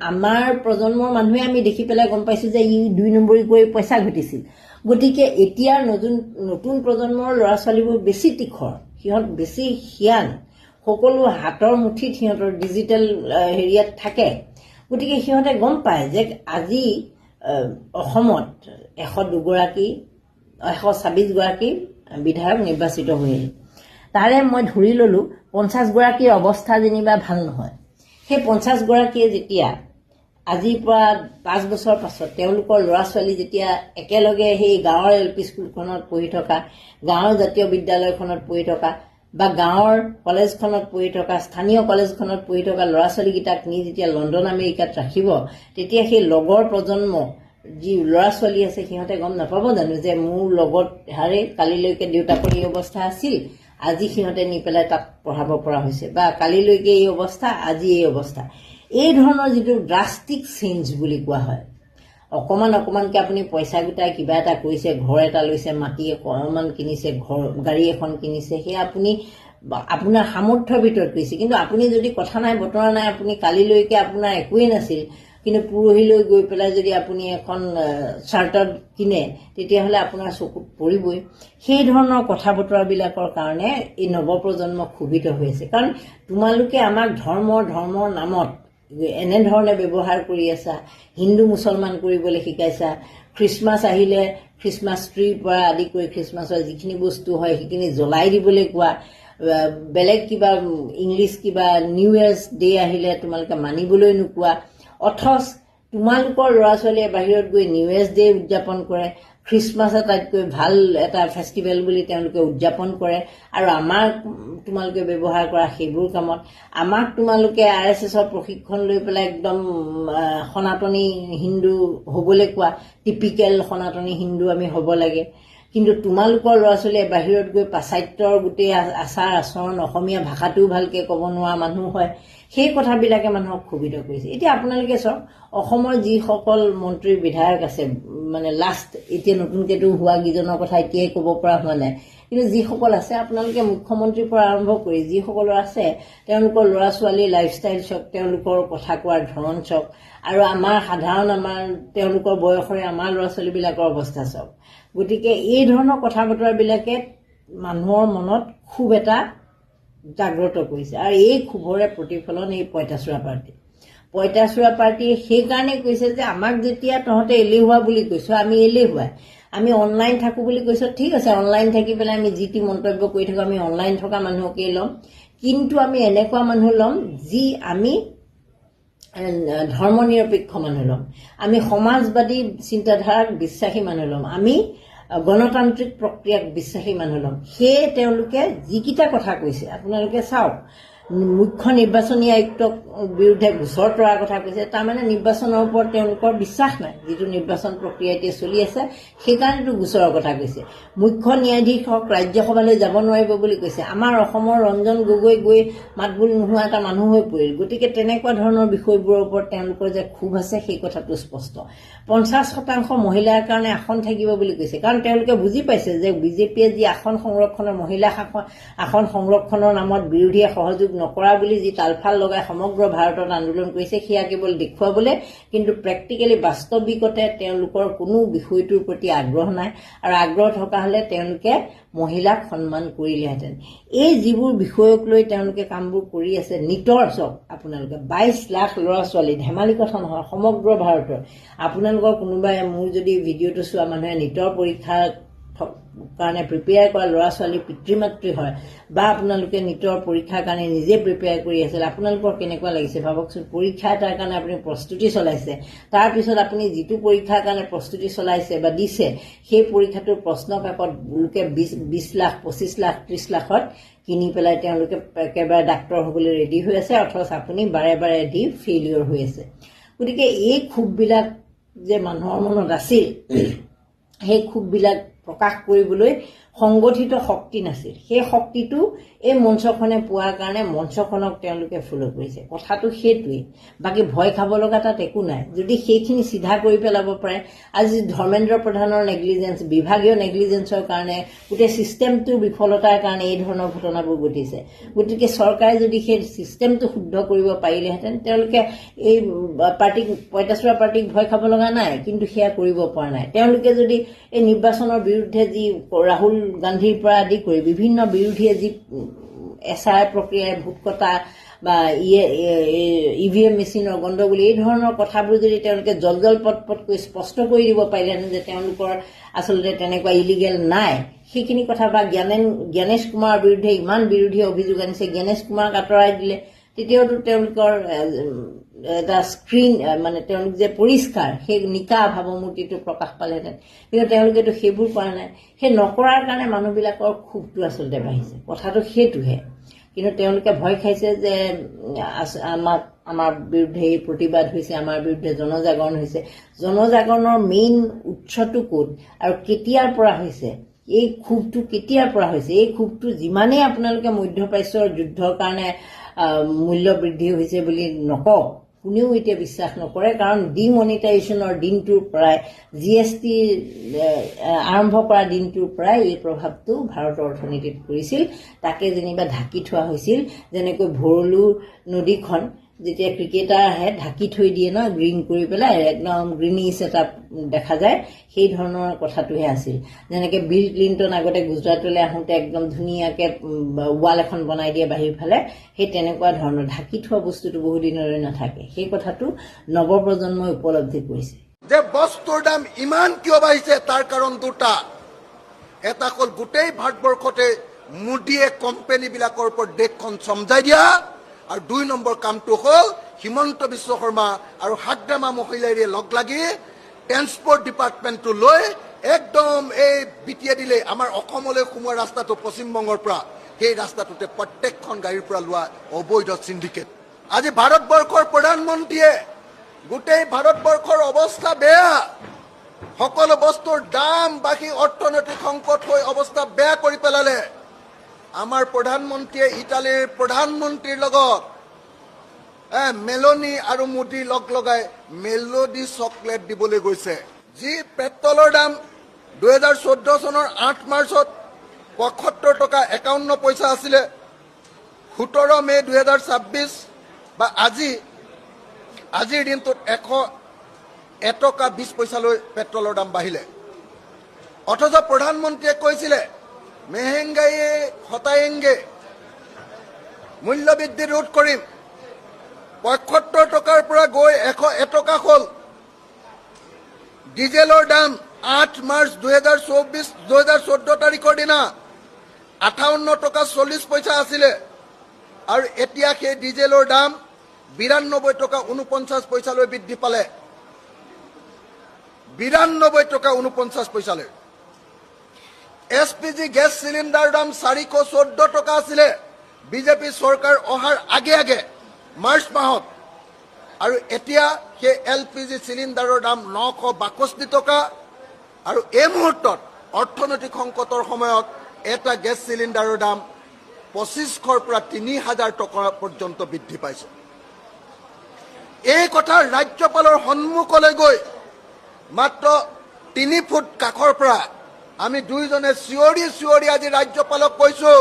আমাৰ প্ৰজন্মৰ মানুহে আমি দেখি পেলাই গম পাইছোঁ যে ই 2 নম্বৰী কৰি পইচা ঘটিছিল। গতিকে এতিয়াৰ নতুন প্ৰজন্মৰ ল'ৰা ছোৱালীবোৰ বেছি তীখৰ, সিহঁত বেছি সিয়ান, সকলো হাতৰ মুঠিত সিহঁতৰ ডিজিটেল হেৰিয়াত থাকে। গতিকে সিহঁতে গম পায় যে আজি অসমত 126 গৰাকী বিধায়ক নিৰ্বাচিত হৈ আহিল। তাৰে মই ধৰি ল'লোঁ 50 গৰাকীৰ অৱস্থা যেনিবা ভাল নহয়। সেই 50 গৰাকীয়ে যেতিয়া আজিৰ পৰা 5 বছৰ পাছত তেওঁলোকৰ ল'ৰা ছোৱালী যেতিয়া একেলগে সেই গাঁৱৰ LP স্কুলখনত পঢ়ি থকা, গাঁৱৰ জাতীয় বিদ্যালয়খনত পঢ়ি থকা বা গাঁৱৰ কলেজখনত পঢ়ি থকা, স্থানীয় কলেজখনত পঢ়ি থকা ল'ৰা ছোৱালীকেইটাক নি যেতিয়া লণ্ডন আমেৰিকাত ৰাখিব, তেতিয়া সেই লগৰ প্ৰজন্ম যি ল'ৰা ছোৱালী আছে সিহঁতে গম নাপাব জানো যে মোৰ লগত কালিলৈকে দেউতাকৰ এই অৱস্থা আছিল, আজি সিহঁতে নি পেলাই তাত পঢ়াব পৰা হৈছে, বা কালিলৈকে এই অৱস্থা, আজি এই অৱস্থা। এই ধৰণৰ যিটো ড্ৰাষ্টিক চেঞ্জ বুলি কোৱা হয়, অকণমানকৈ আপুনি পইচা গোটাই কিবা এটা কৰিছে, ঘৰ এটা লৈছে, মাটি অকণমান কিনিছে, গাড়ী এখন কিনিছে, সেয়া আপুনি আপোনাৰ সামৰ্থ্যৰ ভিতৰত কৰিছে। কিন্তু আপুনি যদি কথা নাই বতৰা নাই, আপুনি কালিলৈকে আপোনাৰ একোৱেই নাছিল, কিন্তু পৰহিলৈ গৈ পেলাই যদি আপুনি এখন চাৰ্টাৰ কিনে, তেতিয়াহ'লে আপোনাৰ চকুত পৰিবই। সেই ধৰণৰ কথা বতৰাবিলাকৰ কাৰণে এই নৱপ্ৰজন্ম ক্ষোভিত হৈছে। কাৰণ তোমালোকে আমাক ধৰ্মৰ নামত এনেধৰণে ব্যৱহাৰ কৰি আছা, হিন্দু মুছলমান কৰিবলৈ শিকাইছা, খ্ৰীষ্টমাছ আহিলে খ্ৰীষ্টমাছ ট্ৰিৰ পৰা আদি কৰি খ্ৰীষ্টমাছৰ যিখিনি বস্তু হয় সেইখিনি জ্বলাই দিবলৈ কোৱা, বেলেগ কিবা ইংলিছ কিবা নিউ ইয়াৰ্ছ ডে আহিলে তোমালোকে মানিবলৈ নোকোৱা, অথচ তোমালোকৰ ল'ৰা ছোৱালীয়ে বাহিৰত গৈ নিউ ইয়াৰ্ছ ডে উদযাপন কৰে, খ্ৰীষ্টমাছ আটাইতকৈ ভাল এটা ফেষ্টিভেল বুলি তেওঁলোকে উদযাপন কৰে, আৰু আমাক তোমালোকে ব্যৱহাৰ কৰা সেইবোৰ কামত। আমাক তোমালোকে RSSৰ প্ৰশিক্ষণ লৈ পেলাই একদম সনাতনী হিন্দু হ'বলৈ কোৱা, টিপিকেল সনাতনী হিন্দু আমি হ'ব লাগে। কিন্তু তোমালোকৰ ল'ৰা ছোৱালীয়ে বাহিৰত গৈ পাশ্চাত্যৰ গোটেই আচাৰ আচৰণ, অসমীয়া ভাষাটোও ভালকৈ ক'ব নোৱাৰা মানুহ হয়। সেই কথাবিলাকে মানুহক ক্ষোভিত কৰিছে। এতিয়া আপোনালোকে চাওক, অসমৰ যিসকল মন্ত্ৰী বিধায়ক আছে, মানে লাষ্ট এতিয়া নতুনকৈতো হোৱা কেইজনৰ কথা এতিয়াই ক'ব পৰা হোৱা নাই, কিন্তু যিসকল আছে আপোনালোকে মুখ্যমন্ত্ৰীৰ পৰা আৰম্ভ কৰি যিসকলৰ আছে তেওঁলোকৰ ল'ৰা ছোৱালীৰ লাইফষ্টাইল চাওক, তেওঁলোকৰ কথা কোৱাৰ ধৰণ চাওক, আৰু তেওঁলোকৰ বয়সৰে আমাৰ ল'ৰা ছোৱালীবিলাকৰ অৱস্থা চাওক। গতিকে এই ধৰণৰ কথা বতৰাবিলাকে মানুহৰ মনত ক্ষোভ এটা জাগ্ৰত কৰিছে, আৰু এই ক্ষোভৰে প্ৰতিফলন এই পঁইতাচোৰা পাৰ্টীয়ে সেইকাৰণে কৈছে যে আমাক যেতিয়া তহঁতে এলেহুৱা বুলি কৈছ, আমি এলেহুৱাই, আমি অনলাইন থাকোঁ বুলি কৈছ, ঠিক আছে, অনলাইন থাকি পেলাই আমি যি টি মন্তব্য কৰি থাকোঁ, আমি অনলাইন থকা মানুহকেই ল'ম, কিন্তু আমি এনেকুৱা মানুহ ল'ম যি আমি ধৰ্মনিৰপেক্ষ মানুহ ল'ম, আমি সমাজবাদী চিন্তাধাৰাক বিশ্বাসী মানুহ ল'ম, আমি গণতান্ত্ৰিক প্ৰক্ৰিয়াক বিশ্বাসী মানুহ ল'ম। সেয়ে তেওঁলোকে যিকেইটা কথা কৈছে আপোনালোকে চাওক, মুখ্য নিৰ্বাচনী আয়ুক্তক বিৰুদ্ধে গোচৰ তৰাৰ কথা কৈছে, তাৰমানে নিৰ্বাচনৰ ওপৰত তেওঁলোকৰ বিশ্বাস নাই, যিটো নিৰ্বাচন প্ৰক্ৰিয়া এতিয়া চলি আছে সেইকাৰণেতো গোচৰৰ কথা কৈছে। মুখ্য ন্যায়াধীশক ৰাজ্যসভালৈ যাব নোৱাৰিব বুলি কৈছে। আমাৰ অসমৰ ৰঞ্জন গগৈ গৈ মাতবোল নোহোৱা এটা মানুহ হৈ পৰিল। গতিকে তেনেকুৱা ধৰণৰ বিষয়বোৰৰ ওপৰত তেওঁলোকৰ যে ক্ষোভ আছে সেই কথাটো স্পষ্ট। 50% মহিলাৰ কাৰণে আসন থাকিব বুলি কৈছে, কাৰণ তেওঁলোকে বুজি পাইছে যে বিজেপিয়ে যি মহিলা আসন সংৰক্ষণৰ নামত বিৰোধীয়ে সহযোগ নকৰা বুলি যি তালফাল লগাই সমগ্ৰ ভাৰতত আন্দোলন কৰিছে, সেয়া কেৱল দেখুৱাবলৈ, কিন্তু প্ৰেক্টিকেলি বাস্তৱিকতে তেওঁলোকৰ কোনো বিষয়টোৰ প্ৰতি আগ্ৰহ নাই, আৰু আগ্ৰহ থকা হ'লে তেওঁলোকে মহিলাক সন্মান কৰিলেহেঁতেন। এই যিবোৰ বিষয়ক লৈ তেওঁলোকে কামবোৰ কৰি আছে, নিটৰ চাওক আপোনালোকে 22 লাখ ল'ৰা ছোৱালী, ধেমালি কথা নহয়, সমগ্ৰ ভাৰতৰ। আপোনালোকৰ কোনোবাই মোৰ যদি ভিডিঅ'টো চোৱা মানুহে নিটৰ পৰীক্ষাৰ কাৰণে প্ৰিপেয়াৰ কৰা ল'ৰা ছোৱালী পিতৃ মাতৃ হয় বা আপোনালোকে নিটৰ পৰীক্ষাৰ কাৰণে নিজে প্ৰিপেয়াৰ কৰি আছিল, আপোনালোকৰ কেনেকুৱা লাগিছে ভাবকচোন। পৰীক্ষা এটাৰ কাৰণে আপুনি প্ৰস্তুতি চলাইছে, তাৰপিছত আপুনি যিটো পৰীক্ষাৰ কাৰণে প্ৰস্তুতি চলাইছে বা দিছে সেই পৰীক্ষাটোৰ প্ৰশ্ন কাকত লোকে 20 লাখ 25 লাখ 30 লাখত কিনি পেলাই তেওঁলোকে একেবাৰে ডাক্তৰ হ'বলৈ ৰেডি হৈ আছে, অথচ আপুনি বাৰে বাৰে দি ফেইলিয়ৰ হৈ আছে। গতিকে এই ক্ষোভবিলাক যে মানুহৰ মনত আছিল, সেই ক্ষোভবিলাক প্ৰকাশ কৰিবলৈ সংগঠিত শক্তি নাছিল। সেই শক্তিটো এই মঞ্চখনে পোৱাৰ কাৰণে মঞ্চখনক তেওঁলোকে ফ'ল' কৰিছে। কথাটো সেইটোৱেই, বাকী ভয় খাব লগা তাত একো নাই। যদি সেইখিনি চিধা কৰি পেলাব পাৰে, আজি ধৰ্মেন্দ্ৰ প্ৰধানৰ নেগলিজেঞ্চ, বিভাগীয় নেগলিজেঞ্চৰ কাৰণে, গোটেই ছিষ্টেমটোৰ বিফলতাৰ কাৰণে এই ধৰণৰ ঘটনাবোৰ ঘটিছে। গতিকে চৰকাৰে যদি সেই ছিষ্টেমটো শুদ্ধ কৰিব পাৰিলেহেঁতেন, তেওঁলোকে এই পাৰ্টিক পঁইতাচোৰা পাৰ্টিক ভয় খাব লগা নাই, কিন্তু সেয়া কৰিব পৰা নাই। তেওঁলোকে যদি এই নিৰ্বাচনৰ বিৰুদ্ধে যি ৰাহুল গান্ধীৰ পৰা আদি কৰি বিভিন্ন বিৰোধীয়ে যি SR প্ৰক্ৰিয়াৰ ভোট কটা বা EVM মেচিনৰ গণ্ডগোল এই ধৰণৰ কথাবোৰ যদি তেওঁলোকে জল পটকৈ স্পষ্ট কৰি দিব পাৰিলেহেঁতেন যে তেওঁলোকৰ আচলতে তেনেকুৱা ইলিগেল নাই, সেইখিনি কথা বা জ্ঞানেশ কুমাৰৰ বিৰুদ্ধে ইমান বিৰোধী অভিযোগ আনিছে, জ্ঞানেশ কুমাৰক আঁতৰাই দিলে, তেতিয়াওতো তেওঁলোকৰ এটা স্ক্ৰীন মানে তেওঁলোক যে পৰিষ্কাৰ সেই নিকা ভাৱমূৰ্তিটো প্ৰকাশ পালেহেঁতেন, কিন্তু তেওঁলোকেতো সেইবোৰ কৰা নাই। সেই নকৰাৰ কাৰণে মানুহবিলাকৰ ক্ষোভটো আচলতে বাঢ়িছে, কথাটো সেইটোহে। কিন্তু তেওঁলোকে ভয় খাইছে যে আমাৰ বিৰুদ্ধে এই প্ৰতিবাদ হৈছে, আমাৰ বিৰুদ্ধে জনজাগৰণ হৈছে। জনজাগৰণৰ মেইন উৎসটো ক'ত আৰু কেতিয়াৰ পৰা হৈছে, এই ক্ষোভটো কেতিয়াৰ পৰা হৈছে? এই ক্ষোভটো যিমানেই আপোনালোকে মধ্যপ্ৰাচ্যৰ যুদ্ধৰ কাৰণে মূল্য বৃদ্ধি হৈছে বুলি নকওক, কোনেও এতিয়া বিশ্বাস নকৰে। কাৰণ ডিমনিটাইজেশ্যনৰ দিনটোৰ পৰাই, GST আৰম্ভ কৰা দিনটোৰ পৰাই এই প্ৰভাৱটো ভাৰতৰ অৰ্থনীতিত পৰিছিল। তাকে যেনিবা ঢাকি থোৱা হৈছিল, যেনেকৈ ভৰলু নদীখন যেতিয়া ক্ৰিকেটাৰ আহে ঢাকি থৈ দিয়ে ন, গ্ৰীণ কৰি পেলাই একদম গ্ৰীনিছ এটা দেখা যায়, সেই ধৰণৰ কথাটোহে আছিল। যেনেকৈ বিল ক্লিণ্টন আগতে গুজৰাটলৈ আহোঁতে একদম ধুনীয়াকৈ ৱাল এখন বনাই দিয়ে বাহিৰ ফালে, সেই তেনেকুৱা ধৰণৰ ঢাকি থোৱা বস্তুটো বহুদিনলৈ নাথাকে। সেই কথাটো নৱপ্ৰজন্মই উপলব্ধি কৰিছে। যে বস্তুৰ দাম ইমান কিয় বাঢ়িছে তাৰ কাৰণ দুটা। এটা হ'ল গোটেই ভাৰতবৰ্ষতে মোদীয়ে কোম্পানীবিলাকৰ ওপৰত দেশখন চমজাই দিয়া, আৰু 2 নম্বৰ কামটো হ'ল হিমন্ত বিশ্ব শৰ্মা আৰু হাগ্ৰামা মহিলাৰীয়ে লগ লাগি ট্ৰেন্সপৰ্ট ডিপাৰ্টমেণ্টটো লৈ একদম এই বিটিয়ে দিলে আমাৰ অসমলৈ সোমোৱা ৰাস্তাটো পশ্চিমবংগৰ পৰা, সেই ৰাস্তাটোতে প্ৰত্যেকখন গাড়ীৰ পৰা লোৱা অবৈধ চিণ্ডিকেট। আজি ভাৰতবৰ্ষৰ প্ৰধানমন্ত্ৰীয়ে গোটেই ভাৰতবৰ্ষৰ অৱস্থা বেয়া, সকলো বস্তুৰ দাম বাঢ়ি অৰ্থনৈতিক সংকট হৈ অৱস্থা বেয়া কৰি পেলালে। আমাৰ প্ৰধানমন্ত্ৰীয়ে ইটালীৰ প্ৰধানমন্ত্ৰীৰ লগত মেলনি আৰু মোদী লগ লগাই মেলোডি চকলেট দিবলৈ গৈছে। যি পেট্ৰলৰ দাম 2014 চনৰ 8 মাৰ্চত 75 টকা 51 পইচা আছিলে, 17 মে 2026 বা আজিৰ দিনটোত 101 টকা 20 পইচালৈ পেট্ৰলৰ দাম বাঢ়িলে। অথচ প্ৰধানমন্ত্ৰীয়ে কৈছিলে মেহেংগাই হটায়েংগে, মূল্যবৃদ্ধি ৰোধ কৰিম। 75 টকাৰ পৰা গৈ 101 টকা হ'ল। ডিজেলৰ দাম 8 মাৰ্চ 2014 তাৰিখৰ দিনা 58 টকা 40 পইচা আছিলে, আৰু এতিয়া সেই ডিজেলৰ দাম 92 টকা 49 পইচালৈ বৃদ্ধি পালে। 92 টকা 49 পইচালৈ। SPG গেছ চিলিণ্ডাৰৰ দাম 414 টকা আছিলে বিজেপি চৰকাৰ অহাৰ আগে আগে মাৰ্চ মাহত, আৰু এতিয়া সেই LPG চিলিণ্ডাৰৰ দাম 962 টকা। আৰু এই মুহূৰ্তত অৰ্থনৈতিক সংকটৰ সময়ত এটা গেছ চিলিণ্ডাৰৰ দাম 2500ৰ পৰা 3000 টকা পৰ্যন্ত বৃদ্ধি পাইছে। এই কথা ৰাজ্যপালৰ সন্মুখলৈ গৈ মাত্ৰ 3 ফুট কাষৰ পৰা আমি দুইজনে চিঞৰি আজি ৰাজ্যপালক কৈছো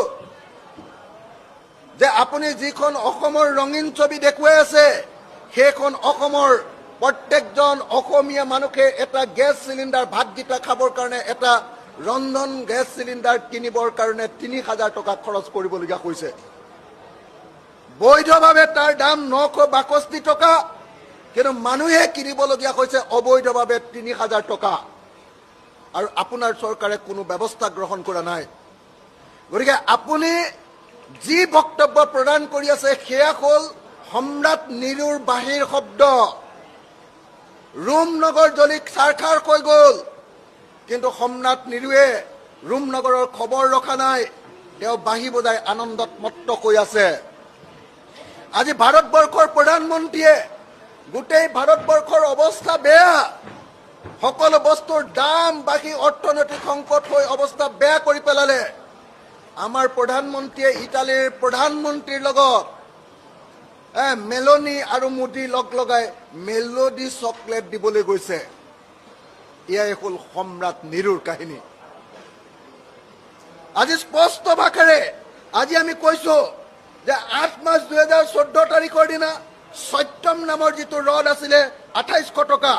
যে আপুনি যিখন অসমৰ ৰঙীন ছবি দেখুৱাই আছে, সেইখন অসমৰ প্ৰত্যেকজন অসমীয়া মানুহে এটা গেছ চিলিণ্ডাৰ ভাতকেইটা খাবৰ কাৰণে এটা ৰন্ধন গেছ চিলিণ্ডাৰ কিনিবৰ কাৰণে 3000 টকা খৰচ কৰিবলগীয়া হৈছে। বৈধভাৱে তাৰ দাম 962 টকা, কিন্তু মানুহে কিনিবলগীয়া হৈছে অবৈধভাৱে 3000 টকা। আৰু আপোনাৰ চৰকাৰে কোনো ব্যৱস্থা গ্ৰহণ কৰা নাই। গতিকে আপুনি যি বক্তব্য প্ৰদান কৰি আছে সেয়া হ'ল সম্ৰাট নিৰুৰ বাঁহীৰ শব্দ। ৰুমনগৰ জ্বলি ছাৰখাৰ হৈ গ'ল, কিন্তু সম্ৰাট নিৰুৱে ৰুমনগৰৰ খবৰ ৰখা নাই। তেওঁ বাঁহী বজাই আনন্দত মত্ত হৈ আছে। আজি ভাৰতবৰ্ষৰ প্ৰধানমন্ত্ৰীয়ে গোটেই ভাৰতবৰ্ষৰ অৱস্থা বেয়া, সকলো বস্তুৰ দাম বাঢ়ি অৰ্থনৈতিক সংকট হৈ অৱস্থা বেয়া কৰি পেলালে। আমাৰ প্ৰধানমন্ত্ৰীয়ে ইটালীৰ প্ৰধানমন্ত্ৰীৰ লগত মেলনি আৰু মোদী লগ লগাই মেলোডি চকলেট দিবলৈ গৈছে। এয়াই হ'ল সম্ৰাট নিৰুৰ কাহিনী। আজি স্পষ্ট ভাষাৰে আজি আমি কৈছো যে 8 মাৰ্চ 2014 তাৰিখৰ দিনা সত্যম নামৰ যিটো ৰদ আছিলে 2800 টকা,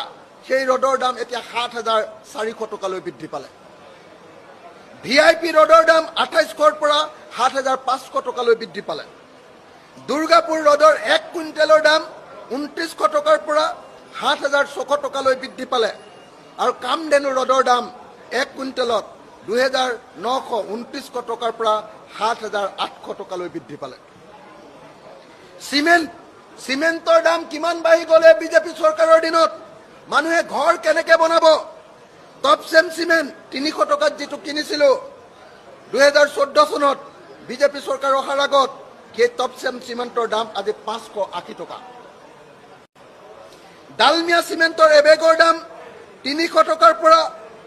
সেই ৰদৰ দাম এতিয়া 7,400 টকালৈ বৃদ্ধি পালে। VIP ৰদৰ দাম 2800ৰ পৰা 7,500 টকালৈ বৃদ্ধি পালে। দুৰ্গাপুৰ ৰদৰ 1 কুইণ্টেলৰ দাম 2900 টকাৰ পৰা 7,600 টকালৈ বৃদ্ধি পালে। আৰু কামধেনু ৰদৰ দাম 1 কুইণ্টেলত 2,929 টকাৰ পৰা 7,800 টকালৈ বৃদ্ধি পালে। চিমেণ্টৰ দাম কিমান বাঢ়ি গ'লে বিজেপি চৰকাৰৰ দিনত? মানুহে ঘৰ কেনেকে বনাব? টপচেম চিমেণ্ট 300 টকাত যিটো কিনিছিলো 2014 চনত বিজেপি চৰকাৰ অহাৰ আগত, সেই টপচেম চিমেণ্টৰ দাম আজি 580 টকা। ডালমিয়া চিমেণ্টৰ এবেগৰ দাম 300 টকাৰ পৰা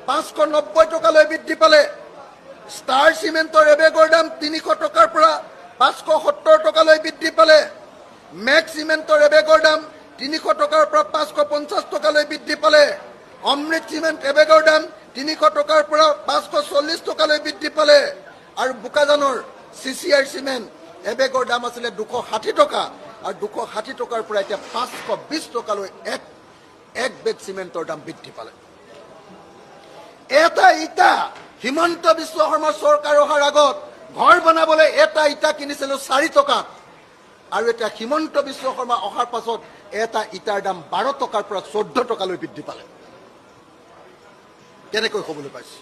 590 টকালৈ বৃদ্ধি পালে। ষ্টাৰ চিমেণ্টৰ এবেগৰ দাম 300 টকাৰ পৰা 570 টকালৈ বৃদ্ধি পালে। মেক চিমেণ্টৰ এবেগৰ দাম 300 টকাৰ পৰা 550 টকালৈ বৃদ্ধি পালে। অমৃত চিমেণ্ট এবেগৰ দাম 300 টকাৰ পৰা 540 টকালৈ বৃদ্ধি পালে। আৰু বোকাজানৰ CCR চিমেণ্ট এবেগৰ দাম আছিলে 260 টকা, আৰু 260 টকাৰ পৰা এতিয়া 520 টকালৈ এক বেগ চিমেণ্টৰ দাম বৃদ্ধি পালে। এটা ইটা হিমন্ত বিশ্ব শৰ্মাৰ চৰকাৰ অহাৰ আগত ঘৰ বনাবলৈ এটা ইটা কিনিছিলো 4 টকা, আৰু এতিয়া হিমন্ত বিশ্ব শৰ্মা অহাৰ পাছত এটা ইটাৰ দাম 12 টকাৰ পৰা 14 টকালৈ বৃদ্ধি পালে। কেনেকৈ হ'বলৈ পাইছে?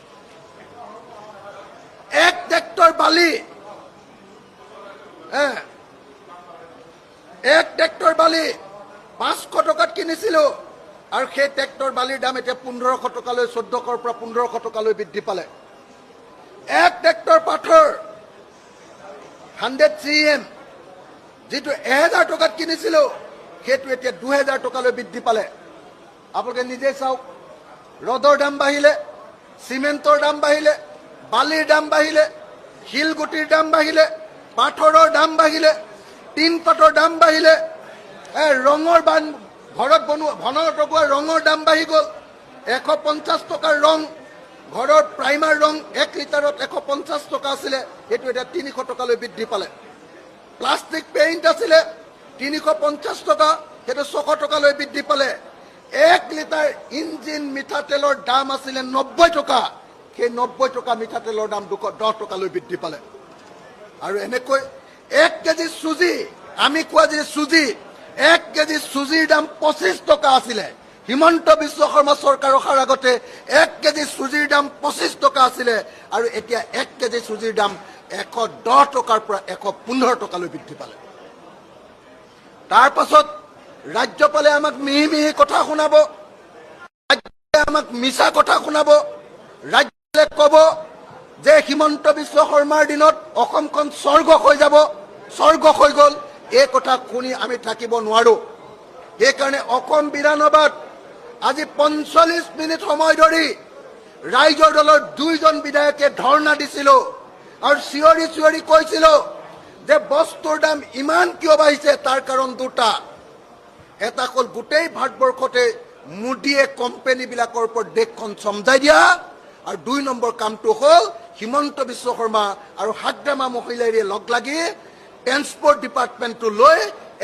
1 ট্ৰেক্টৰ বালি 500 টকাত কিনিছিলো, আৰু সেই ট্ৰেক্টৰ বালিৰ দাম এতিয়া 1500 টকালৈ 1400ৰ পৰা 1500 টকালৈ বৃদ্ধি পালে। 1 ট্ৰেক্টৰ পাথৰ 100 CM যিটো 1000 টকাত কিনিছিলো, সেইটো এতিয়া 2000 টকালৈ বৃদ্ধি পালে। আপোনালোকে নিজে চাওক, ৰদৰ দাম বাঢ়িলে, চিমেণ্টৰ দাম বাঢ়িলে, বালিৰ দাম বাঢ়িলে, শিলগুটিৰ দাম বাঢ়িলে, পাথৰৰ দাম বাঢ়িলে, টিন পাতৰ দাম বাঢ়িলে, ৰঙৰ ঘৰত ঘনত লগোৱা ৰঙৰ দাম বাঢ়ি গ'ল। 150 টকাৰ ৰং, ঘৰৰ প্ৰাইমাৰ ৰং 1 লিটাৰত 150 টকা আছিলে, সেইটো এতিয়া 300 টকালৈ বৃদ্ধি পালে। প্লাষ্টিক পেইণ্ট আছিলে 350 টকা, সেইটো 600 টকালৈ বৃদ্ধি পালে। 1 লিটাৰ ইঞ্জিন মিঠাতেলৰ দাম আছিলে 90 টকা, সেই 90 টকা মিঠাতেলৰ দাম 210 টকালৈ বৃদ্ধি পালে। আৰু এনেকৈ 1 কেজি চুজি, আমি কোৱা যে চুজি, 1 কেজি চুজিৰ দাম 25 টকা আছিলে। হিমন্ত বিশ্ব শৰ্মা চৰকাৰ অহাৰ আগতে 1 কেজি চুজিৰ দাম 25 টকা আছিলে, আৰু এতিয়া 1 কেজি চুজিৰ দাম 110 টকাৰ পৰা 115 টকালৈ বৃদ্ধি পালে। তাৰ পাছত ৰাজ্যপালে আমাক মিহি মিহি কথা শুনাব, ৰাজ্যপালে আমাক মিছা কথা শুনাব। ৰাজ্যপালে ক'ব যে হিমন্ত বিশ্ব শৰ্মাৰ দিনত অসমখন স্বৰ্গ হৈ যাব, স্বৰ্গ হৈ গ'ল। এই কথা শুনি আমি থাকিব নোৱাৰো। সেইকাৰণে অসম বিধানসভাত আজি 45 মিনিট সময় ধৰি ৰাইজৰ দলৰ 2জন বিধায়কে ধৰ্ণা দিছিলো, আৰু চিঞৰি চিঞৰি কৈছিলো যে বস্তুৰ দাম ইমান কিয় বাঢ়িছে? তাৰ কাৰণ দুটা। এটা হ'ল গোটেই ভাৰতবৰ্ষতে মোদীয়ে কোম্পানীবিলাকৰ ওপৰত দেশখন চমজাই দিয়া, আৰু 2 নম্বৰ কামটো হ'ল হিমন্ত বিশ্ব শৰ্মা আৰু হাগ্ৰামা মহিলাৰীয়ে লগ লাগি ট্ৰেন্সপৰ্ট ডিপাৰ্টমেণ্টটো লৈ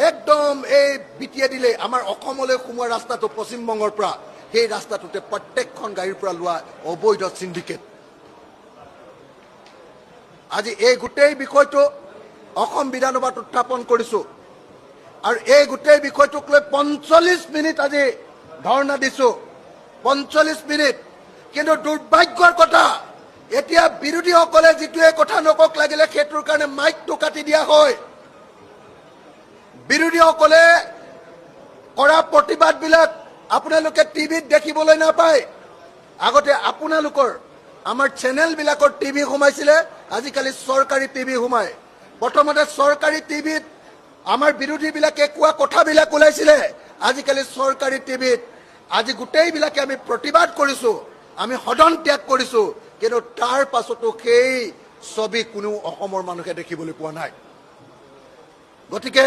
একদম এই বিটিয়ে দিলে আমাৰ অসমলৈ সোমোৱা ৰাস্তাটো পশ্চিমবংগৰ পৰা, সেই ৰাস্তাটোতে প্ৰত্যেকখন গাড়ীৰ পৰা লোৱা অবৈধ সিন্ডিকেট। আজি এই গোটেই বিষয়টো অসম বিধানসভাত উত্থাপন কৰিছো, আৰু এই গোটেই বিষয়টোক লৈ 45 মিনিট আজি ধৰ্ণা দিছো। 45 মিনিট কিন্তু দুৰ্ভাগ্যৰ কথা এতিয়া বিৰোধীসকলে যিটোৱে কথা নকক লাগিলে সেইটোৰ কাৰণে মাইকটো কাটি দিয়া হয়। বিৰোধীসকলে কৰা প্ৰতিবাদবিলাক আপোনালোকে টিভিত দেখিবলৈ নাপায়। আগতে আপোনালোকৰ আমাৰ চেনেলবিলাকৰ টিভি সোমাইছিলে, আজিকালি চৰকাৰী টিভি সোমায়। প্ৰথমতে চৰকাৰী টিভিত আমাৰ বিৰোধীবিলাকে কোৱা কথাবিলাক ওলাইছিলে, আজিকালি চৰকাৰী টিভিত আজি গোটেইবিলাকে আমি প্ৰতিবাদ কৰিছো, আমি সদন ত্যাগ কৰিছো, কিন্তু তাৰ পাছতো সেই ছবি কোনো অসমৰ মানুহে দেখিবলৈ পোৱা নাই। গতিকে